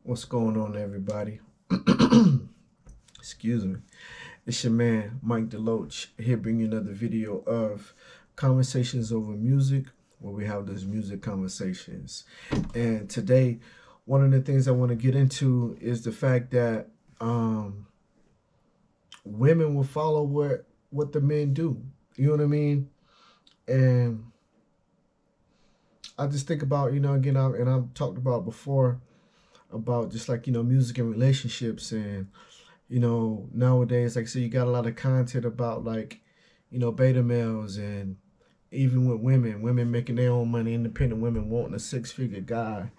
What's going on, everybody? Excuse me. It's your man, Mike DeLoach, here bringing you another video of Conversations Over Music, where we have those music conversations. And today, one of the things I want to get into is the fact that women will follow what the men do. You know what I mean? And I just think about, again, I've talked about before about just like, music and relationships. And nowadays, like I said, you got a lot of content about like, beta males, and even with women making their own money, independent women wanting a six-figure guy.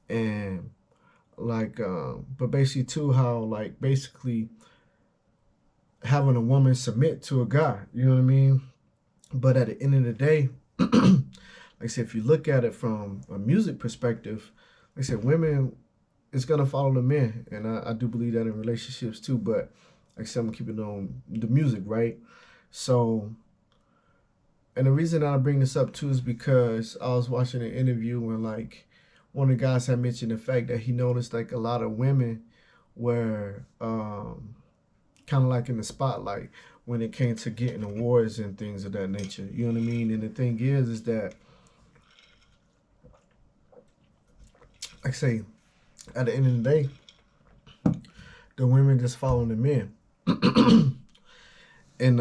And like, but basically too, how like basically having a woman submit to a guy, you know what I mean? But at the end of the day, like I said, if you look at it from a music perspective, like I said, women is gonna follow the men, and I do believe that in relationships too. But like I said, I'm gonna keep it on the music, right? So, and the reason I bring this up too is because I was watching an interview and like one of the guys had mentioned the fact that he noticed like a lot of women were kind of like in the spotlight when it came to getting awards and things of that nature. You know what I mean? And the thing is that, like I say, at the end of the day, the women just follow the men. And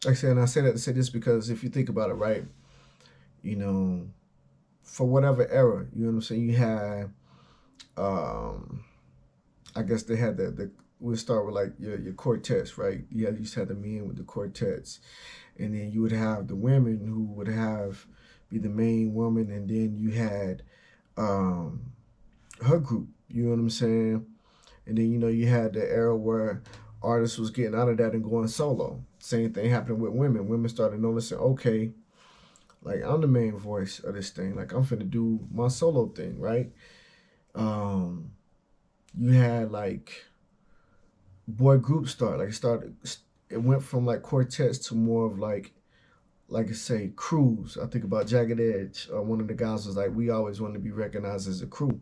like I said, and I say that to say this because if you think about it, right, you know, for whatever era, you know what I'm saying, you had, I guess they had we'll start with like your quartets, right? You used to have the men with the quartets, and then you would have the women who would be the main woman, and then you had her group, you know what I'm saying? And then, you had the era where artists was getting out of that and going solo. Same thing happened with women. Women started noticing, okay, like I'm the main voice of this thing. Like I'm finna do my solo thing, right? You had like boy groups start. It went from like quartets to more of like I say, crews. I think about Jagged Edge. One of the guys was like, we always wanted to be recognized as a crew.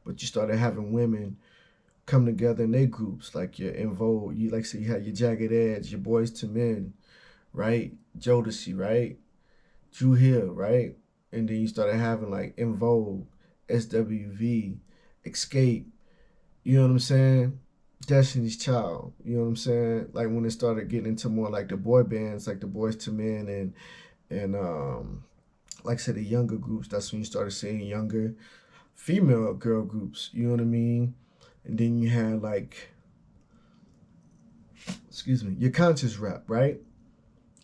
But you started having women come together in their groups, like your In Vogue. You like say you had your Jagged Edge, your Boys to Men, right? Jodeci, right? Drew Hill, right? And then you started having like In Vogue, SWV, Escape. You know what I'm saying? Destiny's Child. You know what I'm saying? Like when it started getting into more like the boy bands, like the Boys to Men, and like I said, the younger groups. That's when you started seeing younger female girl groups. You know what I mean? And then you had like, excuse me, your conscious rap, right?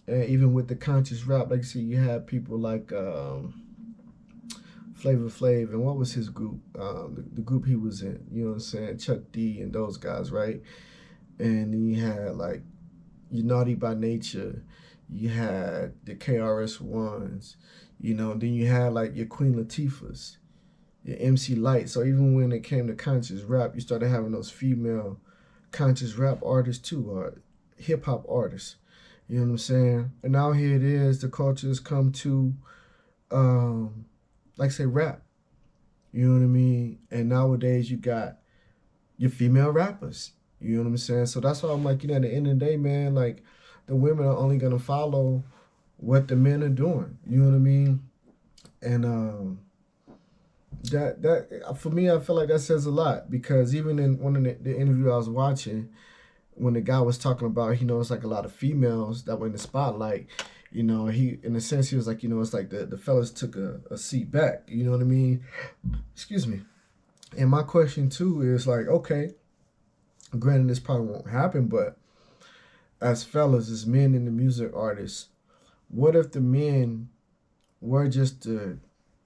And even with the conscious rap, like I said, you had people like Flavor Flav, and what was his group? The group he was in, you know what I'm saying? Chuck D and those guys, right? And then you had like your Naughty by Nature, you had the KRS Ones, then you had like your Queen Latifahs, your MC Light. So even when it came to conscious rap, you started having those female conscious rap artists too, or hip hop artists. You know what I'm saying? And now here it is, the culture has come to, like say, rap. You know what I mean? And nowadays you got your female rappers. You know what I'm saying? So that's why I'm like, at the end of the day, man, like the women are only gonna follow what the men are doing. You know what I mean? And that for me, I feel like that says a lot, because even in one of the interview I was watching, when the guy was talking about, it's like a lot of females that were in the spotlight. He, in a sense, he was like, it's like the fellas took a seat back. You know what I mean? Excuse me. And my question too is like, okay, granted this probably won't happen, but as fellas, as men and the music artists, what if the men were just to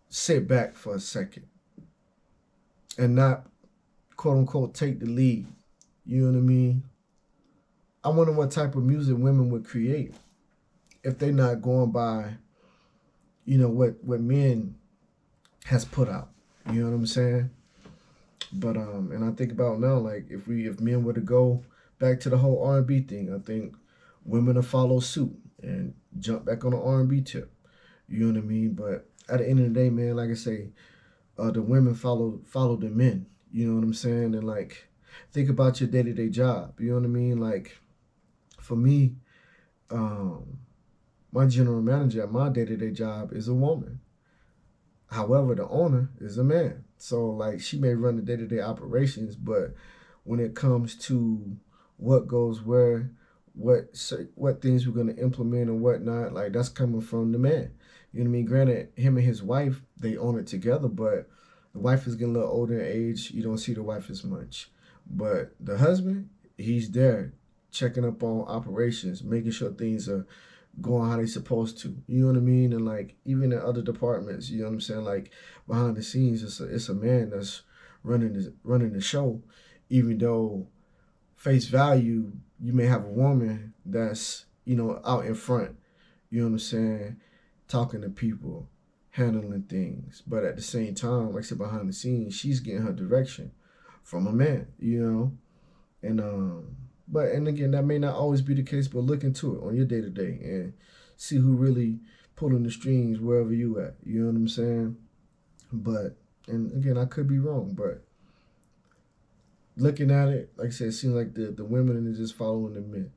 sit back for a second and not, quote unquote, take the lead? You know what I mean? I wonder what type of music women would create if they're not going by, what men has put out. You know what I'm saying? But and I think about now, like if men were to go back to the whole R&B thing, I think women will follow suit and jump back on the R&B tip. You know what I mean? But at the end of the day, man, like I say, the women follow the men. You know what I'm saying? And like, think about your day-to-day job. You know what I mean? Like, for me, um, my general manager at my day-to-day job is a woman. However, the owner is a man. So like, she may run the day-to-day operations, but when it comes to what goes where, what things we're gonna implement and whatnot, like that's coming from the man. You know what I mean? Granted, him and his wife they own it together, but the wife is getting a little older in age. You don't see the wife as much, but the husband, he's there checking up on operations, making sure things are going how they supposed to. You know what I mean? And like even in other departments, you know what I'm saying? Like behind the scenes, it's a man that's running the show, even though face value you may have a woman that's out in front. You know what I'm saying? Talking to people, handling things, but at the same time, like I said, behind the scenes, she's getting her direction from a man. And but and again, that may not always be the case, but look into it on your day to day and see who really pulling the strings wherever you at. You know what I'm saying? But and again, I could be wrong, but looking at it, like I said, it seems like the women are just following the men.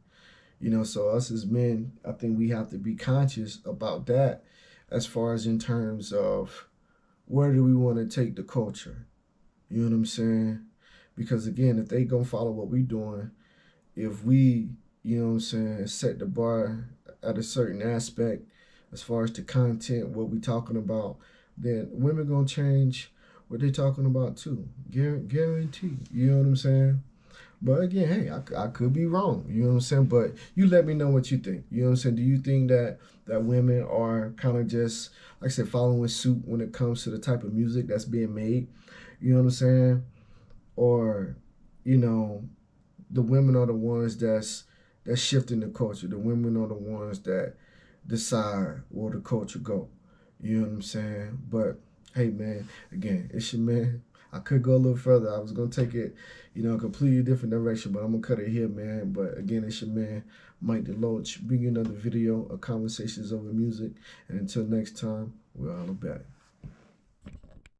So us as men, I think we have to be conscious about that as far as in terms of where do we want to take the culture. You know what I'm saying? Because again, if they gonna follow what we doing, if we, set the bar at a certain aspect as far as the content, what we talking about, then women gonna change what they talking about too. Guarantee. You know what I'm saying? But again, hey, I could be wrong. You know what I'm saying? But you let me know what you think. You know what I'm saying? Do you think that women are kind of just, like I said, following suit when it comes to the type of music that's being made? You know what I'm saying? Or, you know, the women are the ones that's shifting the culture. The women are the ones that decide where the culture go. You know what I'm saying? But hey, man, again, it's your man. I could go a little further. I was gonna take it, a completely different direction, but I'm gonna cut it here, man. But again, it's your man, Mike Deloach, bring you another video of Conversations Over Music. And until next time, we're all back.